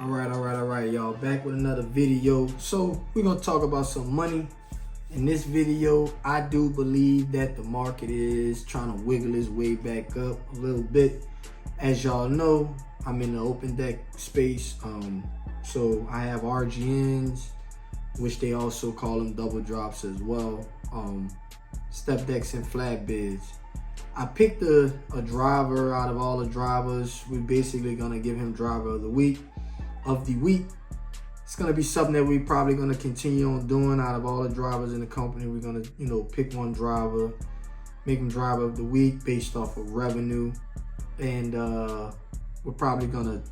All right, y'all. Back with another video. So we're gonna talk about some money. In this video, I do believe that the market is trying to wiggle its way back up a little bit. As y'all know, I'm in the open deck space. So I have RGNs, which they also call them double drops as well. Step decks and flatbeds. I picked a driver out of all the drivers. We're basically gonna give him driver of the week. It's gonna be something that we're probably gonna continue on doing. Out of all the drivers in the company, we're gonna, pick one driver, make him driver of the week based off of revenue, and we're probably gonna,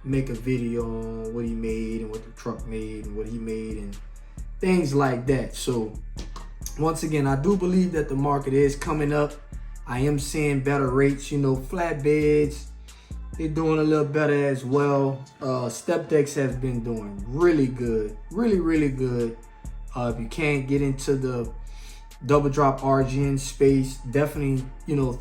make a video on what he made and what the truck made and what he made and things like that. So once again, I do believe that the market is coming up. I am seeing better rates. Flatbeds, they're doing a little better as well. Step decks has been doing really good, really good. If you can't get into the double drop RGN space, definitely,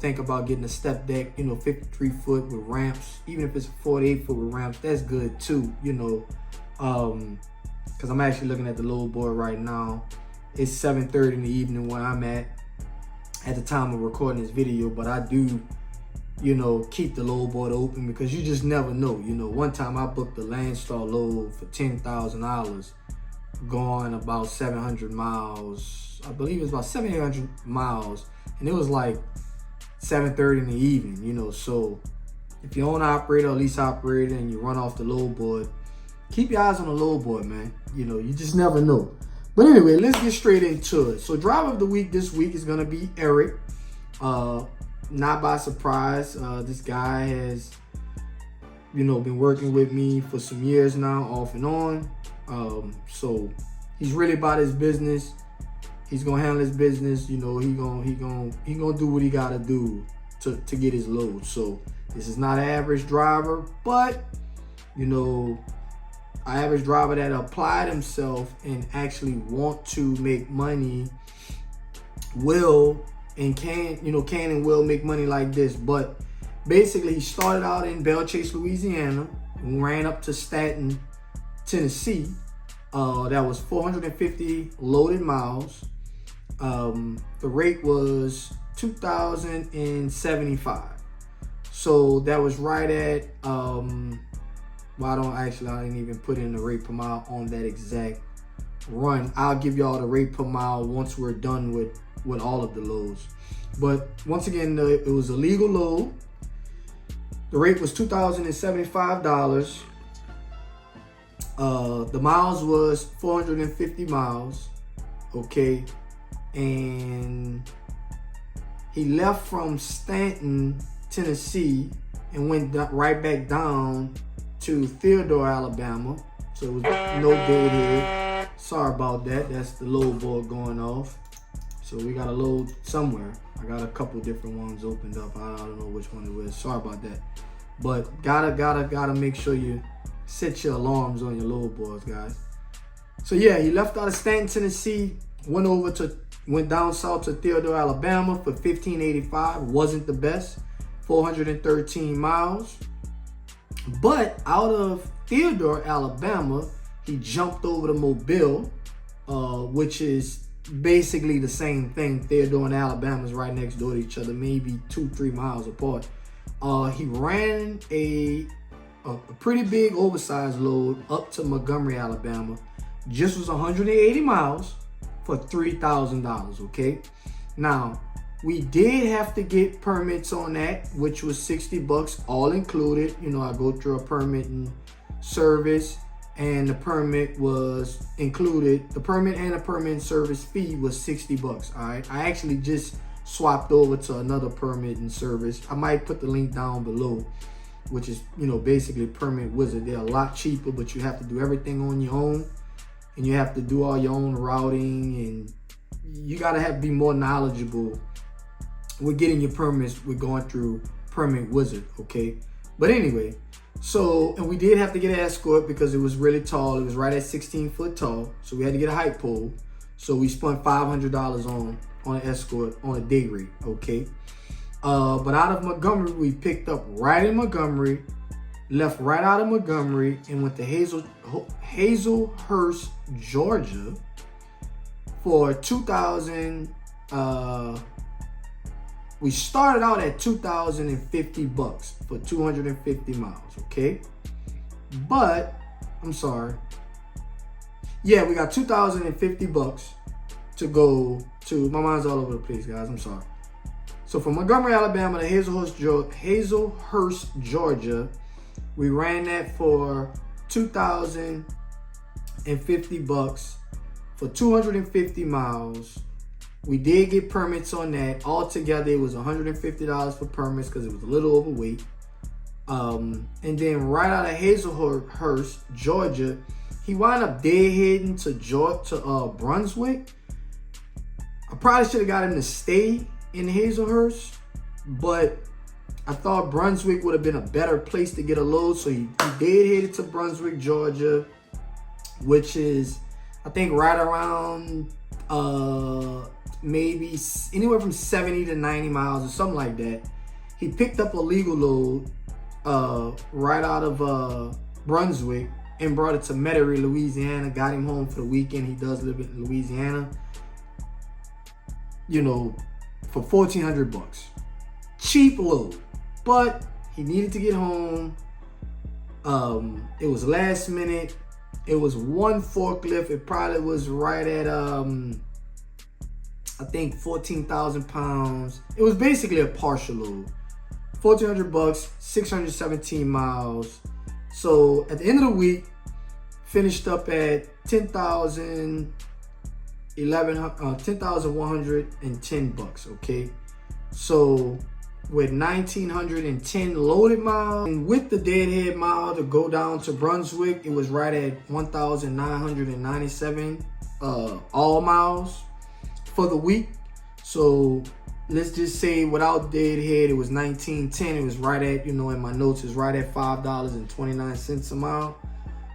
think about getting a step deck, 53 foot with ramps. Even if it's a 48 foot with ramps, that's good too, because I'm actually looking at the load board right now. It's 7:30 in the evening where I'm at the time of recording this video, but I do, keep the load board open because you just never know. One time I booked a Landstar load for $10,000 going about 700 miles. I believe it was about 700 miles, and it was like 7:30 in the evening, so if you own an operator or lease operator and you run off the load board, keep your eyes on the load board, man. You just never know. But anyway, let's get straight into it. So driver of the week this week is gonna be Eric. Not by surprise. This guy has, been working with me for some years now, off and on. So he's really about his business. He's gonna handle his business. He gonna do what he gotta do to get his load. So this is not an average driver, but an average driver that applied himself and actually want to make money will and can and will make money like this. But basically, he started out in Belle Chasse, Louisiana, and ran up to Staunton, Tennessee. That was 450 loaded miles. The rate was $2,075. So that was right at I didn't even put in the rate per mile on that exact run. I'll give y'all the rate per mile once we're done with all of the loads. But once again, it was a legal load. The rate was $2,075. The miles was 450 miles. Okay. And he left from Staunton, Tennessee, and went right back down to Theodore, Alabama. So it was no deadhead. Sorry about that. That's the load board going off. So we got a load somewhere. I got a couple different ones opened up. I don't know which one it was. Sorry about that. But gotta make sure you set your alarms on your load boards, guys. So yeah, he left out of Staunton, Tennessee, went down south to Theodore, Alabama for $1,585. Wasn't the best. 413 miles. But out of Theodore, Alabama, he jumped over to Mobile, which is basically the same thing. Theodore and Alabama is right next door to each other, maybe 2-3 miles apart. He ran a pretty big oversized load up to Montgomery, Alabama. Just was 180 miles for $3,000, okay? Now, we did have to get permits on that, which was $60 all included. I go through a permitting service, and the permit was included. The permit and the permitting service fee was $60. All right. I actually just swapped over to another permitting service. I might put the link down below, which is, basically Permit Wizard. They're a lot cheaper, but you have to do everything on your own, and you have to do all your own routing, and you gotta be more knowledgeable. We're getting your permits. We're going through Permit Wizard, okay? But anyway, and we did have to get an escort because it was really tall. It was right at 16 foot tall, so we had to get a height pole. So we spent $500 on an escort on a day rate, okay? But out of Montgomery, we picked up right in Montgomery left right out of Montgomery and went to Hazelhurst, Georgia for 2,000. We started out at $2,050 for 250 miles, okay? But, I'm sorry. Yeah, we got $2,050 to go to, my mind's all over the place, guys, I'm sorry. So from Montgomery, Alabama to Hazelhurst, Georgia, we ran that for $2,050 for 250 miles. We did get permits on that. Altogether, it was $150 for permits because it was a little overweight. And then right out of Hazelhurst, Georgia, he wound up deadheading to Brunswick. I probably should have got him to stay in Hazelhurst, but I thought Brunswick would have been a better place to get a load. So he deadheaded to Brunswick, Georgia, which is, I think, right around maybe anywhere from 70 to 90 miles or something like that. He picked up a legal load right out of Brunswick and brought it to Metairie, Louisiana. Got him home for the weekend. He does live in Louisiana. You know, for $1,400. Cheap load. But he needed to get home. It was last minute. It was one forklift. It probably was right at I think 14,000 pounds. It was basically a partial load. $1,400, 617 miles. So at the end of the week, finished up at $10,110, okay? So with 1,910 loaded miles, and with the deadhead mile to go down to Brunswick, it was right at 1,997 all miles for the week. So let's just say without deadhead, it was 1,910. It was right at, you know, in my notes, it's right at $5.29 a mile.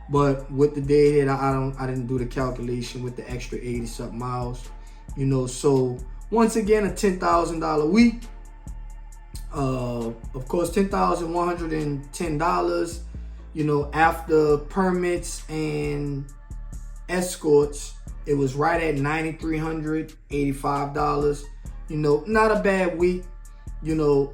But with the deadhead, I didn't do the calculation with the extra 80 something miles, you know. So once again, a $10,000 week. Of course, $10,110, you know, after permits and escorts, it was right at $9,385. You know, not a bad week. You know,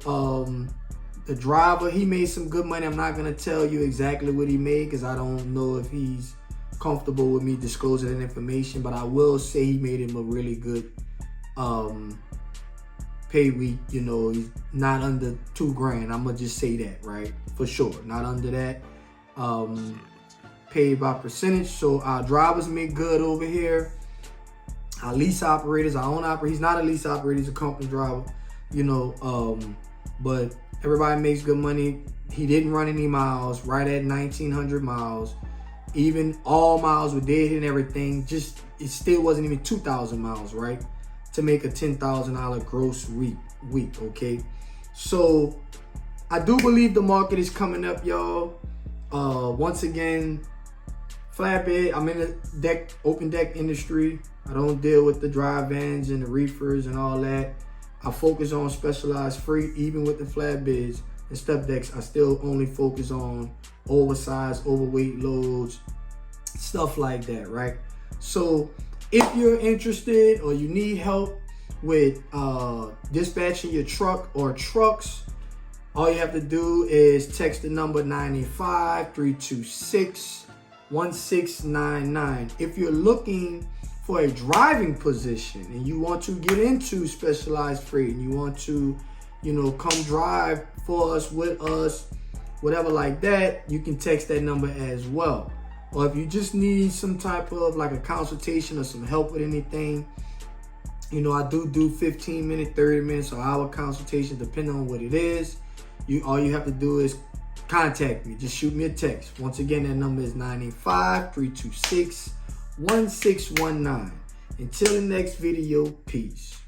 the driver, he made some good money. I'm not going to tell you exactly what he made because I don't know if he's comfortable with me disclosing that information, but I will say he made him a really good pay week. You know, he's not under $2,000. I'm gonna just say that, right? For sure, not under that. Paid by percentage. So our drivers make good over here. Our lease operators, our own operator. He's not a lease operator, he's a company driver. You know, but everybody makes good money. He didn't run any miles, right at 1,900 miles. Even all miles were dead and everything. Just, it still wasn't even 2,000 miles, right? To make a $10,000 gross week, okay? So I do believe the market is coming up, y'all. Once again, flatbed, I'm in the open deck industry. I don't deal with the dry vans and the reefers and all that. I focus on specialized freight. Even with the flatbeds and step decks, I still only focus on oversized, overweight loads, stuff like that, right? So if you're interested or you need help with dispatching your truck or trucks, all you have to do is text the number 985-326-1699. If you're looking for a driving position and you want to get into specialized freight and you want to, you know, come drive for us, with us, whatever like that, you can text that number as well. Or if you just need some type of like a consultation or some help with anything, you know, I do 15 minute, 30 minutes or hour consultation depending on what it is. All you have to do is contact me. Just shoot me a text. Once again, that number is 985-326-1619. Until the next video, peace.